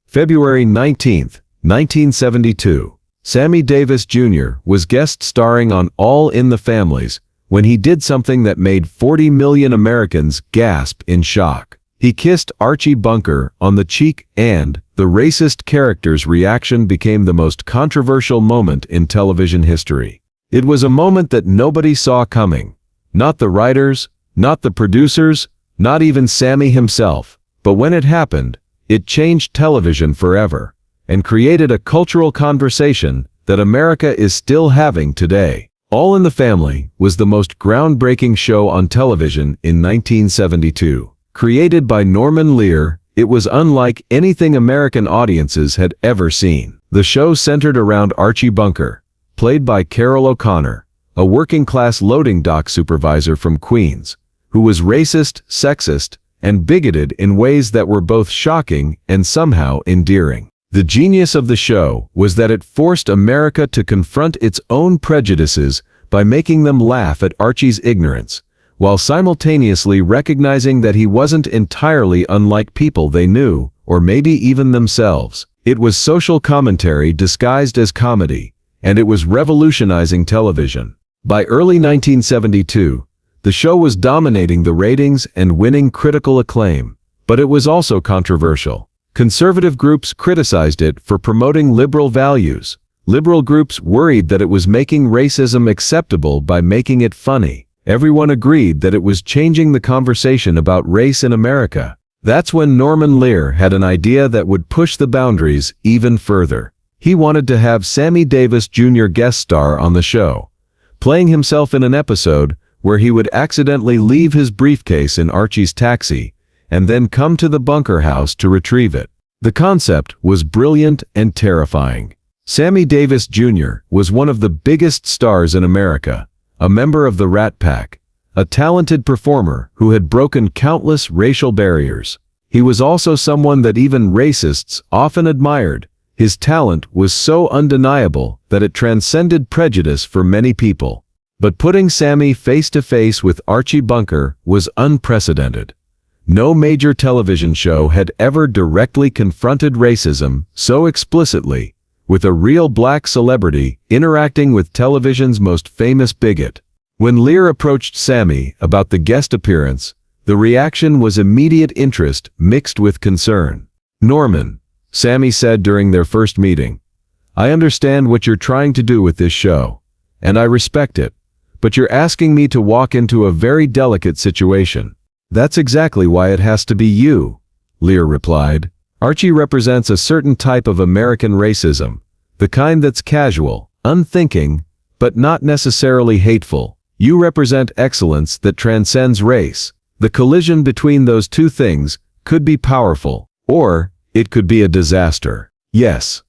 February 19, 1972. Sammy Davis Jr. was guest starring on All in the Families when he did something that made 40 million Americans gasp in shock. He kissed Archie Bunker on the cheek, and the racist character's reaction became the most controversial moment in television history. It was a moment that nobody saw coming. Not the writers, not the producers, not even Sammy himself. But when it happened, it changed television forever and created a cultural conversation that America is still having today. All in the Family was the most groundbreaking show on television in 1972. Created by Norman Lear, it was unlike anything American audiences had ever seen. The show centered around Archie Bunker, played by Carroll O'Connor, a working-class loading dock supervisor from Queens, who was racist, sexist, and bigoted in ways that were both shocking and somehow endearing. The genius of the show was that it forced America to confront its own prejudices by making them laugh at Archie's ignorance, while simultaneously recognizing that he wasn't entirely unlike people they knew, or maybe even themselves. It was social commentary disguised as comedy, and it was revolutionizing television. By early 1972, the show was dominating the ratings and winning critical acclaim, but it was also controversial. Conservative groups criticized it for promoting liberal values. Liberal groups worried that it was making racism acceptable by making it funny. Everyone agreed that it was changing the conversation about race in America. That's when Norman Lear had an idea that would push the boundaries even further. He wanted to have Sammy Davis Jr. guest star on the show, playing himself in an episode where he would accidentally leave his briefcase in Archie's taxi and then come to the Bunker house to retrieve it. The concept was brilliant and terrifying. Sammy Davis Jr. was one of the biggest stars in America, a member of the Rat Pack, a talented performer who had broken countless racial barriers. He was also someone that even racists often admired. His talent was so undeniable that it transcended prejudice for many people. But putting Sammy face to face with Archie Bunker was unprecedented. No major television show had ever directly confronted racism so explicitly, with a real black celebrity interacting with television's most famous bigot. When Lear approached Sammy about the guest appearance, the reaction was immediate interest mixed with concern. "Norman," Sammy said during their first meeting, "I understand what you're trying to do with this show, and I respect it, but you're asking me to walk into a very delicate situation." "That's exactly why it has to be you," Lear replied. "Archie represents a certain type of American racism, the kind that's casual, unthinking, but not necessarily hateful. You represent excellence that transcends race. The collision between those two things could be powerful, or it could be a disaster." "Yes,"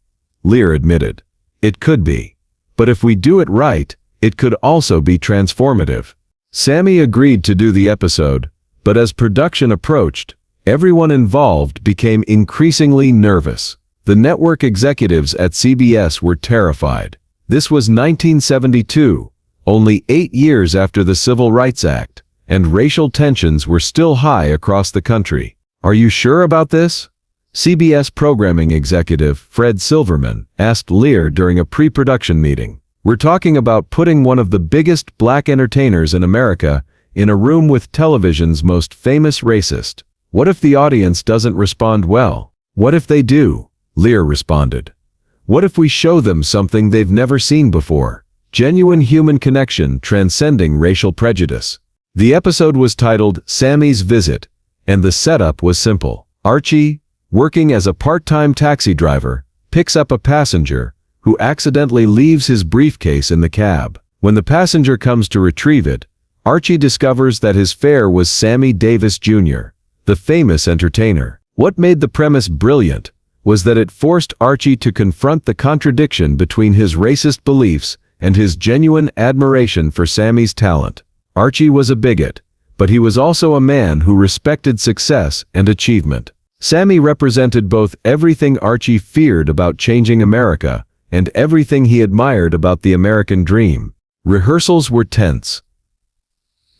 Lear admitted, "it could be. But if we do it right, it could also be transformative." Sammy agreed to do the episode, but as production approached, everyone involved became increasingly nervous. The network executives at CBS were terrified. This was 1972, only 8 years after the Civil Rights Act, and racial tensions were still high across the country. "Are you sure about this?" CBS programming executive Fred Silverman asked Lear during a pre-production meeting. "We're talking about putting one of the biggest black entertainers in America in a room with television's most famous racist. What if the audience doesn't respond well?" "What if they do?" Lear responded. "What if we show them something they've never seen before? Genuine human connection transcending racial prejudice." The episode was titled Sammy's Visit, and the setup was simple. Archie, working as a part-time taxi driver, picks up a passenger who accidentally leaves his briefcase in the cab. When the passenger comes to retrieve it, Archie discovers that his fare was Sammy Davis Jr., the famous entertainer. What made the premise brilliant was that it forced Archie to confront the contradiction between his racist beliefs and his genuine admiration for Sammy's talent. Archie was a bigot, but he was also a man who respected success and achievement. Sammy represented both everything Archie feared about changing America and everything he admired about the American dream. Rehearsals were tense.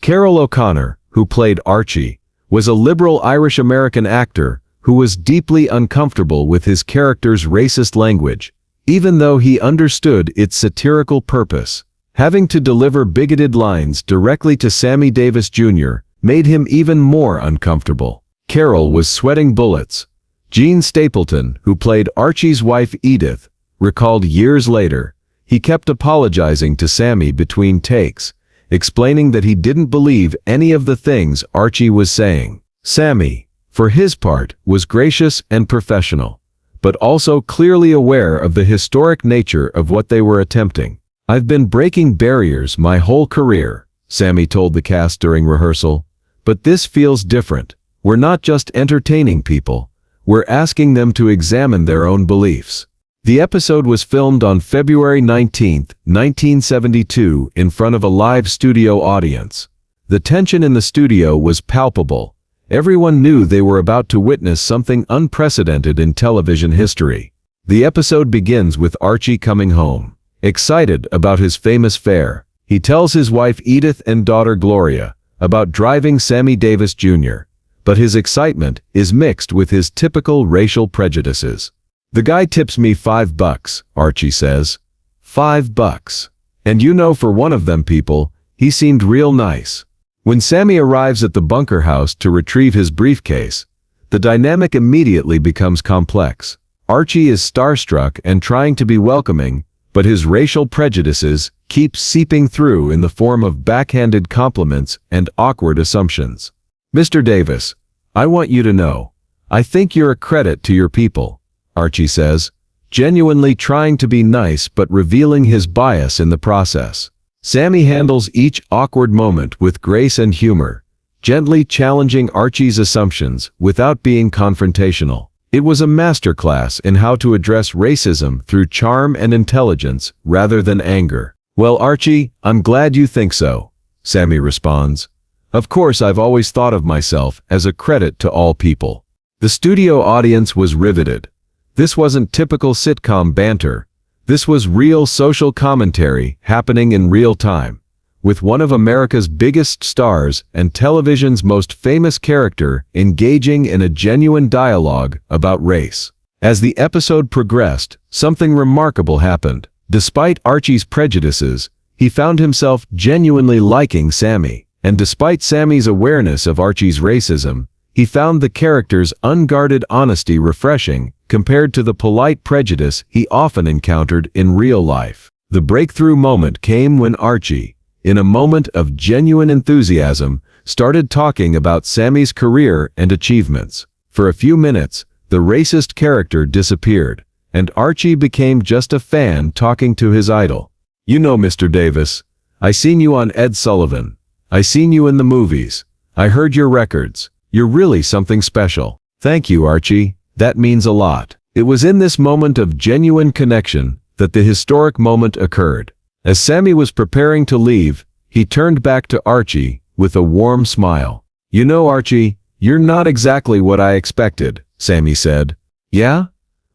Carroll O'Connor, who played Archie, was a liberal Irish-American actor who who was deeply uncomfortable with his character's racist language, even though he understood its satirical purpose. Having to deliver bigoted lines directly to Sammy Davis Jr. made him even more uncomfortable. Carol was sweating bullets. Gene Stapleton, who played Archie's wife Edith, recalled years later, he kept apologizing to Sammy between takes, explaining that he didn't believe any of the things Archie was saying. Sammy, for his part, was gracious and professional, but also clearly aware of the historic nature of what they were attempting. "I've been breaking barriers my whole career," Sammy told the cast during rehearsal, "but this feels different. We're not just entertaining people, we're asking them to examine their own beliefs." The episode was filmed on February 19, 1972, in front of a live studio audience. The tension in the studio was palpable. Everyone knew they were about to witness something unprecedented in television history. The episode begins with Archie coming home, excited about his famous fare. He tells his wife Edith and daughter Gloria about driving Sammy Davis Jr., but his excitement is mixed with his typical racial prejudices. "The guy tips me $5, Archie says. $5. And you know, for one of them people, he seemed real nice." When Sammy arrives at the bunker house to retrieve his briefcase, the dynamic immediately becomes complex. Archie is starstruck and trying to be welcoming, but his racial prejudices keep seeping through in the form of backhanded compliments and awkward assumptions. "Mr. Davis, I want you to know, I think you're a credit to your people," Archie says, genuinely trying to be nice but revealing his bias in the process. Sammy handles each awkward moment with grace and humor, gently challenging Archie's assumptions without being confrontational. It was a masterclass in how to address racism through charm and intelligence rather than anger. "Well, Archie, I'm glad you think so," Sammy responds. "Of course, I've always thought of myself as a credit to all people." The studio audience was riveted. This wasn't typical sitcom banter. This was real social commentary happening in real time, with one of America's biggest stars and television's most famous character engaging in a genuine dialogue about race. As the episode progressed, something remarkable happened. Despite Archie's prejudices, he found himself genuinely liking Sammy, and despite Sammy's awareness of Archie's racism, he found the character's unguarded honesty refreshing compared to the polite prejudice he often encountered in real life. The breakthrough moment came when Archie, in a moment of genuine enthusiasm, started talking about Sammy's career and achievements. For a few minutes, the racist character disappeared, and Archie became just a fan talking to his idol. "You know, Mr. Davis, I seen you on Ed Sullivan. I seen you in the movies. I heard your records. You're really something special." "Thank you, Archie. That means a lot." It was in this moment of genuine connection that the historic moment occurred. As Sammy was preparing to leave, he turned back to Archie with a warm smile. "You know, Archie, you're not exactly what I expected," Sammy said. "Yeah?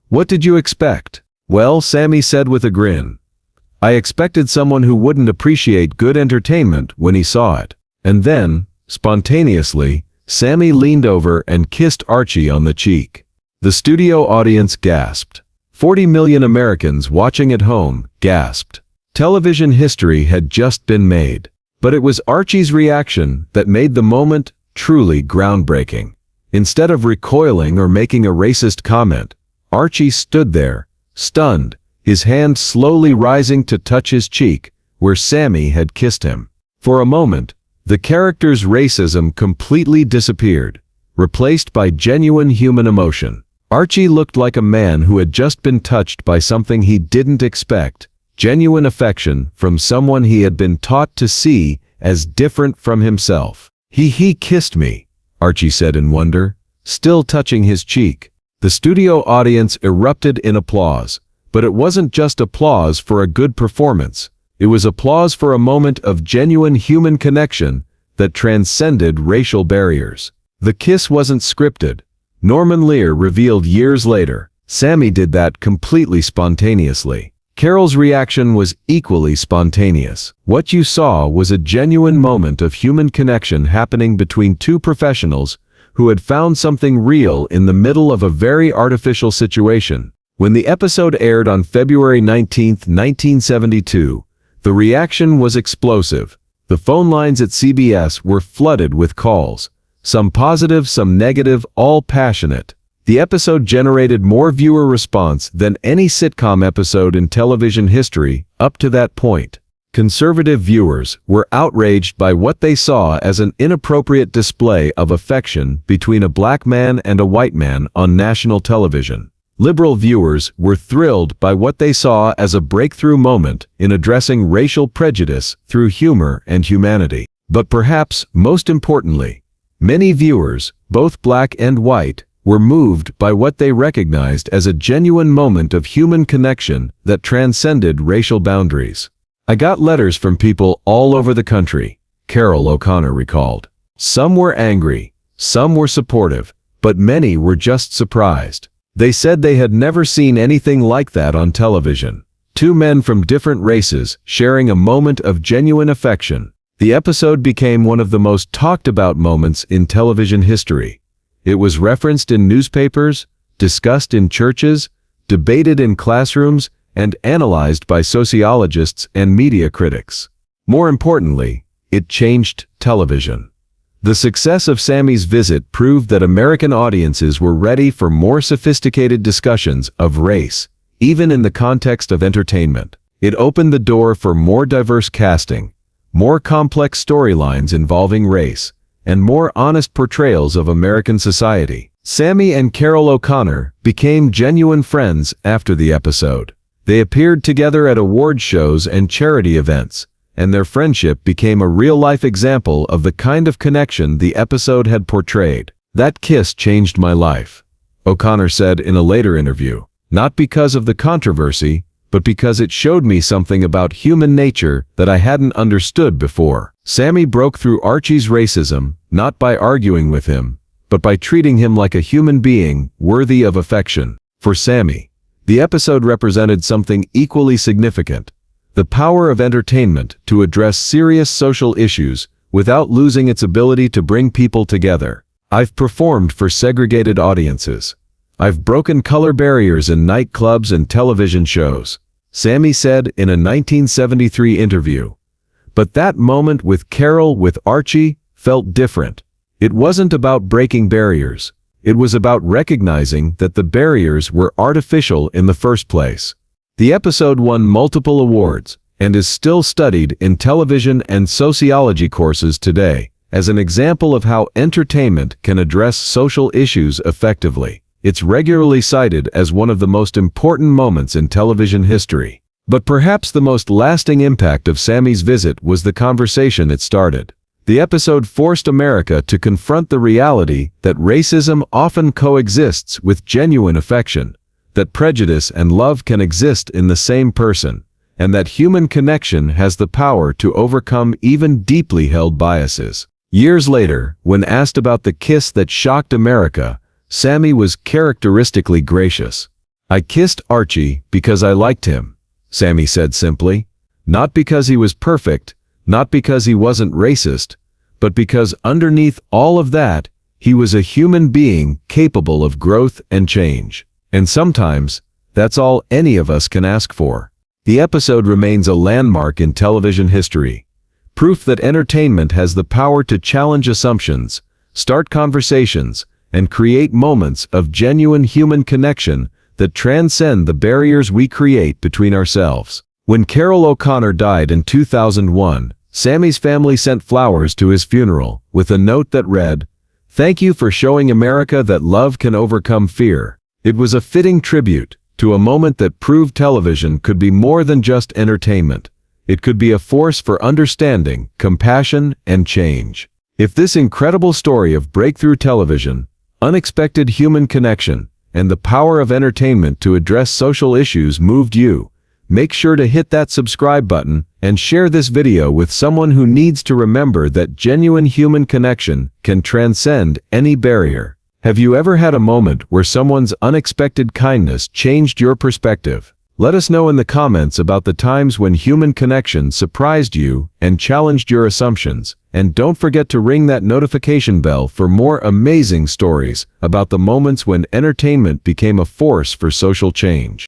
What did you expect?" "Well," Sammy said with a grin, "I expected someone who wouldn't appreciate good entertainment when he saw it." And then, spontaneously, Sammy leaned over and kissed Archie on the cheek. The studio audience gasped. 40 million Americans watching at home gasped. Television history had just been made. But it was Archie's reaction that made the moment truly groundbreaking. Instead of recoiling or making a racist comment, Archie stood there, stunned, his hand slowly rising to touch his cheek, where Sammy had kissed him. For a moment, the character's racism completely disappeared, replaced by genuine human emotion. Archie looked like a man who had just been touched by something he didn't expect, genuine affection from someone he had been taught to see as different from himself. He kissed me," Archie said in wonder, still touching his cheek. The studio audience erupted in applause, but it wasn't just applause for a good performance. It was applause for a moment of genuine human connection that transcended racial barriers. The kiss wasn't scripted. Norman Lear revealed years later, Sammy did that completely spontaneously. Carol's reaction was equally spontaneous. What you saw was a genuine moment of human connection happening between two professionals who had found something real in the middle of a very artificial situation. When the episode aired on February 19, 1972, the reaction was explosive. The phone lines at CBS were flooded with calls, some positive, some negative, all passionate. The episode generated more viewer response than any sitcom episode in television history up to that point. Conservative viewers were outraged by what they saw as an inappropriate display of affection between a black man and a white man on national television. Liberal viewers were thrilled by what they saw as a breakthrough moment in addressing racial prejudice through humor and humanity. But perhaps most importantly, many viewers, both black and white, were moved by what they recognized as a genuine moment of human connection that transcended racial boundaries. "I got letters from people all over the country," Carol O'Connor recalled. "Some were angry, some were supportive, but many were just surprised. They said they had never seen anything like that on television. Two men from different races sharing a moment of genuine affection." The episode became one of the most talked about moments in television history. It was referenced in newspapers, discussed in churches, debated in classrooms, and analyzed by sociologists and media critics. More importantly, it changed television. The success of Sammy's visit proved that American audiences were ready for more sophisticated discussions of race, even in the context of entertainment. It opened the door for more diverse casting, more complex storylines involving race, and more honest portrayals of American society. Sammy and Carol O'Connor became genuine friends after the episode. They appeared together at award shows and charity events, and their friendship became a real-life example of the kind of connection the episode had portrayed. "That kiss changed my life," O'Connor said in a later interview. "Not because of the controversy, but because it showed me something about human nature that I hadn't understood before." Sammy broke through Archie's racism, not by arguing with him, but by treating him like a human being worthy of affection. For Sammy, the episode represented something equally significant: the power of entertainment to address serious social issues without losing its ability to bring people together. "I've performed for segregated audiences. I've broken color barriers in nightclubs and television shows," Sammy said in a 1973 interview. But that moment with Carol, with Archie, felt different. It wasn't about breaking barriers. It was about recognizing that the barriers were artificial in the first place. The episode won multiple awards and is still studied in television and sociology courses today as an example of how entertainment can address social issues effectively. It's regularly cited as one of the most important moments in television history. But perhaps the most lasting impact of Sammy's visit was the conversation it started. The episode forced America to confront the reality that racism often coexists with genuine affection, that prejudice and love can exist in the same person, and that human connection has the power to overcome even deeply held biases. Years later, when asked about the kiss that shocked America, Sammy was characteristically gracious. "I kissed Archie because I liked him," Sammy said simply. "Not because he was perfect, not because he wasn't racist, but because underneath all of that, he was a human being capable of growth and change. And sometimes, that's all any of us can ask for." The episode remains a landmark in television history, proof that entertainment has the power to challenge assumptions, start conversations, and create moments of genuine human connection that transcend the barriers we create between ourselves. When Carol O'Connor died in 2001, Sammy's family sent flowers to his funeral with a note that read, "Thank you for showing America that love can overcome fear." It was a fitting tribute to a moment that proved television could be more than just entertainment. It could be a force for understanding, compassion, and change. If this incredible story of breakthrough television, unexpected human connection, and the power of entertainment to address social issues moved you, make sure to hit that subscribe button and share this video with someone who needs to remember that genuine human connection can transcend any barrier. Have you ever had a moment where someone's unexpected kindness changed your perspective? Let us know in the comments about the times when human connection surprised you and challenged your assumptions. And don't forget to ring that notification bell for more amazing stories about the moments when entertainment became a force for social change.